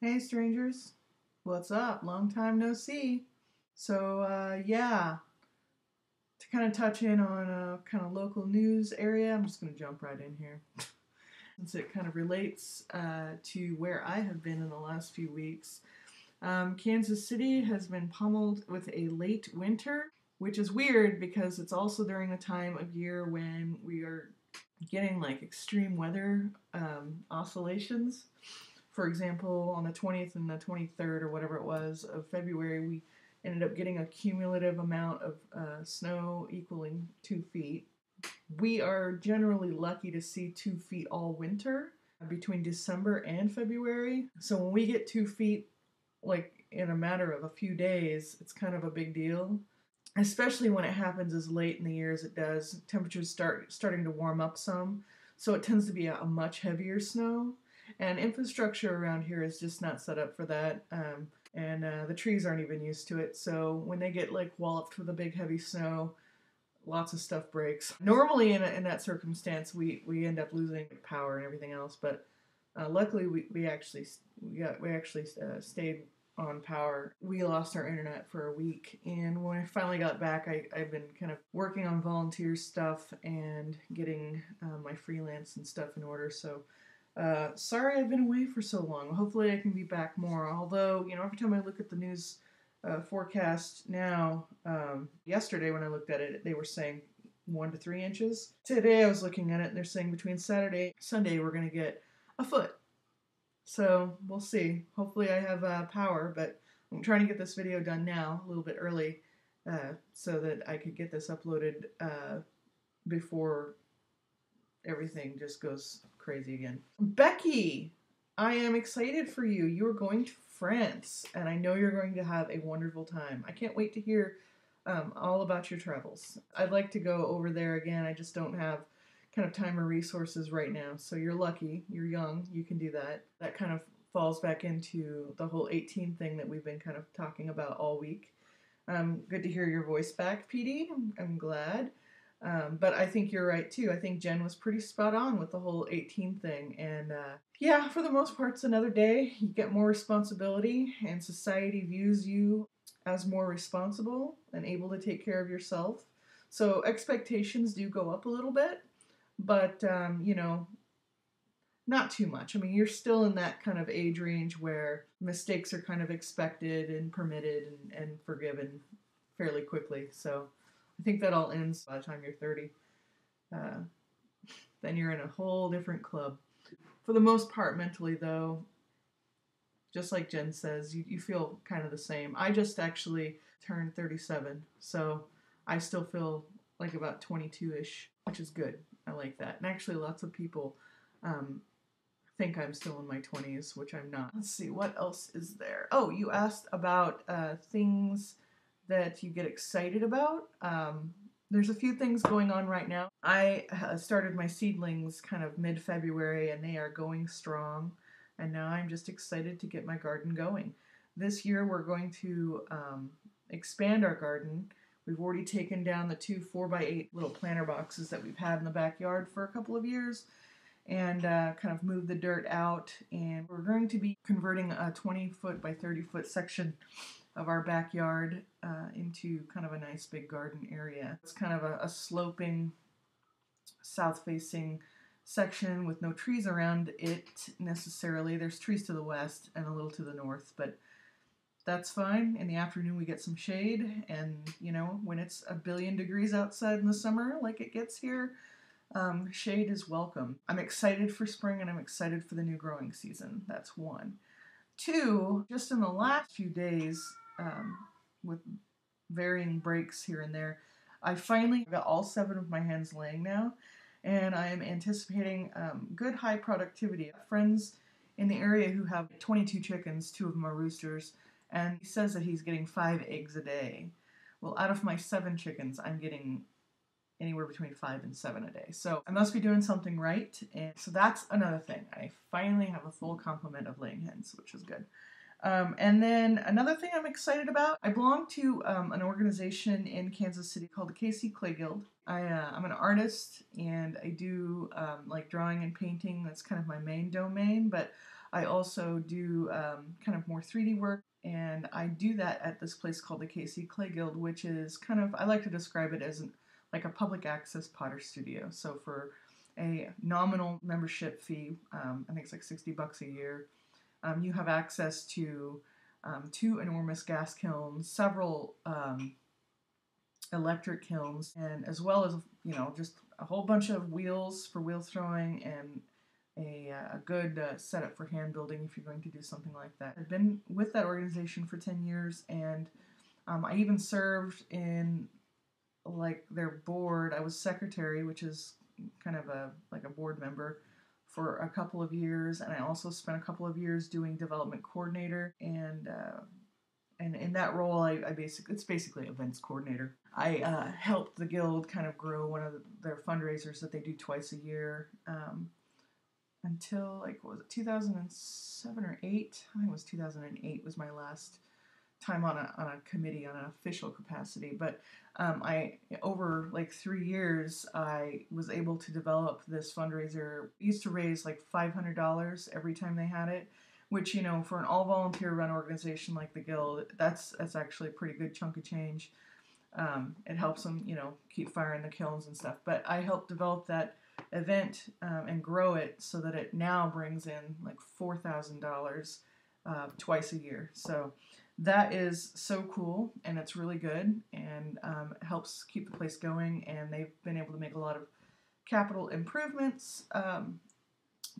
Hey strangers, what's up? Long time no see. Yeah, to kind of touch in on a kind of local news area, I'm just going to jump right in here. Since it kind of relates to where I have been in the last few weeks. Kansas City has been pummeled with a late winter, which is weird because it's also during the time of year when we are getting like extreme weather oscillations. For example, on the 20th and the 23rd, or whatever it was, of February, we ended up getting a cumulative amount of snow equaling 2 feet. We are generally lucky to see 2 feet all winter between December and February. So when we get 2 feet, like in a matter of a few days, it's kind of a big deal. Especially when it happens as late in the year as it does, temperatures starting to warm up some, so it tends to be a much heavier snow. And infrastructure around here is just not set up for that, and the trees aren't even used to it. So when they get like walloped with a big heavy snow, lots of stuff breaks. Normally, in that circumstance, we end up losing power and everything else. But luckily, we actually stayed on power. We lost our internet for a week, and when I finally got back, I've been kind of working on volunteer stuff and getting my freelance and stuff in order. So sorry I've been away for so long. Hopefully I can be back more. Although, every time I look at the news forecast now, yesterday when I looked at it, they were saying 1 to 3 inches. Today I was looking at it and they're saying between Saturday and Sunday we're going to get a foot. So we'll see. Hopefully I have power, but I'm trying to get this video done now, a little bit early, so that I could get this uploaded before everything just goes crazy again. Becky, I am excited for you. You are going to France, and I know you're going to have a wonderful time. I can't wait to hear all about your travels. I'd like to go over there again. I just don't have kind of time or resources right now. So you're lucky. You're young. You can do that. That kind of falls back into the whole 18 thing that we've been kind of talking about all week. Good to hear your voice back, PD. I'm glad. But I think you're right too. I think Jen was pretty spot on with the whole 18 thing. And yeah, for the most part, it's another day. You get more responsibility, and society views you as more responsible and able to take care of yourself. So expectations do go up a little bit, but not too much. I mean, you're still in that kind of age range where mistakes are kind of expected and permitted and forgiven fairly quickly. So I think that all ends by the time you're 30. Then you're in a whole different club. For the most part, mentally, though, just like Jen says, you feel kind of the same. I just actually turned 37, so I still feel like about 22-ish, which is good. I like that. And actually, lots of people think I'm still in my 20s, which I'm not. Let's see, what else is there? Oh, you asked about things that you get excited about. There's a few things going on right now. I started my seedlings kind of mid-February, and they are going strong. And now I'm just excited to get my garden going. This year we're going to expand our garden. We've already taken down the two 4x8 little planter boxes that we've had in the backyard for a couple of years, and kind of move the dirt out. And we're going to be converting a 20-foot by 30-foot section of our backyard into kind of a nice big garden area. It's kind of a sloping, south-facing section with no trees around it necessarily. There's trees to the west and a little to the north, but that's fine. In the afternoon we get some shade, and when it's 1,000,000,000 degrees outside in the summer like it gets here, shade is welcome. I'm excited for spring, and I'm excited for the new growing season. That's one. Two, just in the last few days, with varying breaks here and there, I finally got all 7 of my hens laying now, and I am anticipating good high productivity. Friends in the area who have 22 chickens, 2 of them are roosters, and he says that he's getting 5 eggs a day. Well, out of my 7 chickens, I'm getting anywhere between 5 and 7 a day. So I must be doing something right. And so that's another thing. I finally have a full complement of laying hens, which is good. And then another thing I'm excited about, I belong to an organization in Kansas City called the KC Clay Guild. I'm an artist, and I do like drawing and painting. That's kind of my main domain, but I also do kind of more 3D work, and I do that at this place called the KC Clay Guild, which is kind of, I like to describe it as like a public access potter studio. So for a nominal membership fee, I think it's like $60 a year, you have access to 2 enormous gas kilns, several electric kilns, and as well as, you know, just a whole bunch of wheels for wheel throwing, and a good setup for hand building if you're going to do something like that. I've been with that organization for 10 years, and I even served in like their board. I was secretary, which is kind of like a board member, for a couple of years, and I also spent a couple of years doing development coordinator, and in that role, I basically, it's basically events coordinator. I helped the guild kind of grow one of their fundraisers that they do twice a year, until, like, what was it, 2007 or 8? I think it was 2008 was my last time on a committee on an official capacity. But I, over like 3 years, I was able to develop this fundraiser. We used to raise like $500 every time they had it, which, you know, for an all volunteer run organization like the Guild, that's actually a pretty good chunk of change. It helps them, you know, keep firing the kilns and stuff. But I helped develop that event and grow it so that it now brings in like $4,000 twice a year. So that is so cool, and it's really good, and it helps keep the place going, and they've been able to make a lot of capital improvements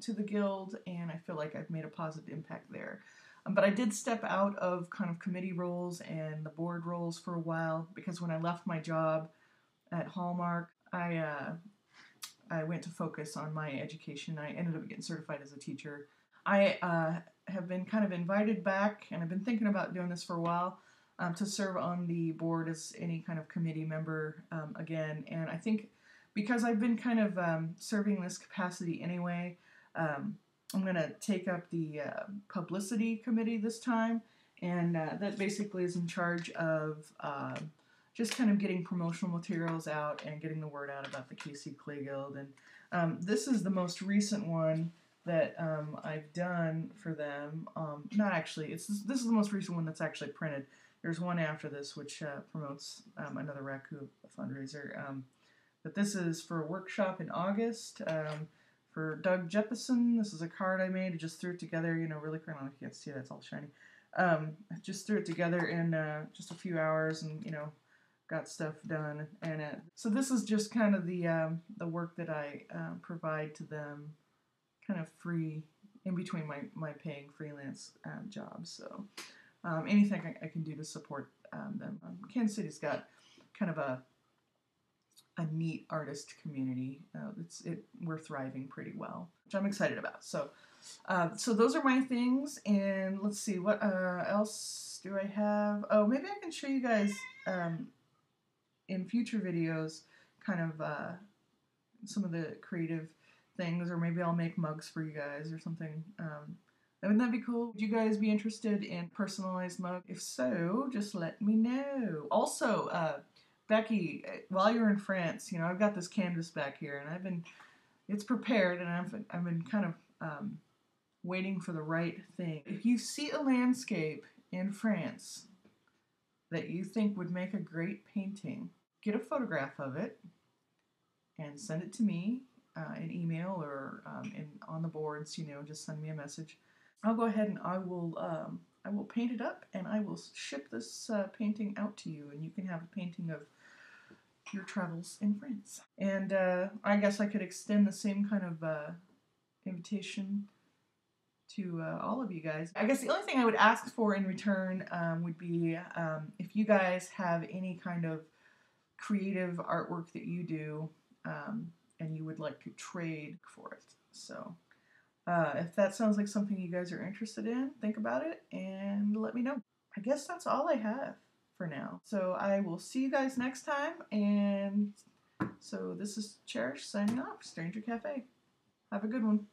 to the guild, and I feel like I've made a positive impact there. But I did step out of kind of committee roles and the board roles for a while, because when I left my job at Hallmark, I went to focus on my education. I ended up getting certified as a teacher. I have been kind of invited back, and I've been thinking about doing this for a while, to serve on the board as any kind of committee member again. And I think because I've been kind of serving in this capacity anyway, I'm going to take up the publicity committee this time, and that basically is in charge of just kind of getting promotional materials out and getting the word out about the KC Clay Guild. And this is the most recent one that I've done for them. Not actually, this is the most recent one that's actually printed. There's one after this which promotes another Raku fundraiser. But this is for a workshop in August for Doug Jeppesen. This is a card I made. I just threw it together, you know, really quick. I don't know if you can see that, it's all shiny. I just threw it together in just a few hours, and, you know, got stuff done. And so this is just kind of the work that I provide to them, kind of free in between my paying freelance jobs. So anything I can do to support them. Kansas City's got kind of a neat artist community. We're thriving pretty well, which I'm excited about. So those are my things, and let's see, what else do I have? Oh, maybe I can show you guys in future videos kind of some of the creative things, or maybe I'll make mugs for you guys or something. Wouldn't that be cool? Would you guys be interested in personalized mug? If so, just let me know. Also, Becky, while you're in France, you know, I've got this canvas back here, and it's prepared, and I've been kind of waiting for the right thing. If you see a landscape in France that you think would make a great painting, get a photograph of it and send it to me in email or on the boards. You know, just send me a message. I'll go ahead and I will paint it up, and I will ship this painting out to you, and you can have a painting of your travels in France. And I guess I could extend the same kind of invitation to all of you guys. I guess the only thing I would ask for in return would be if you guys have any kind of creative artwork that you do and you would like to trade for it. So if that sounds like something you guys are interested in, think about it and let me know. I guess that's all I have for now. So I will see you guys next time. And so this is Cherish signing off, Stranger Cafe. Have a good one.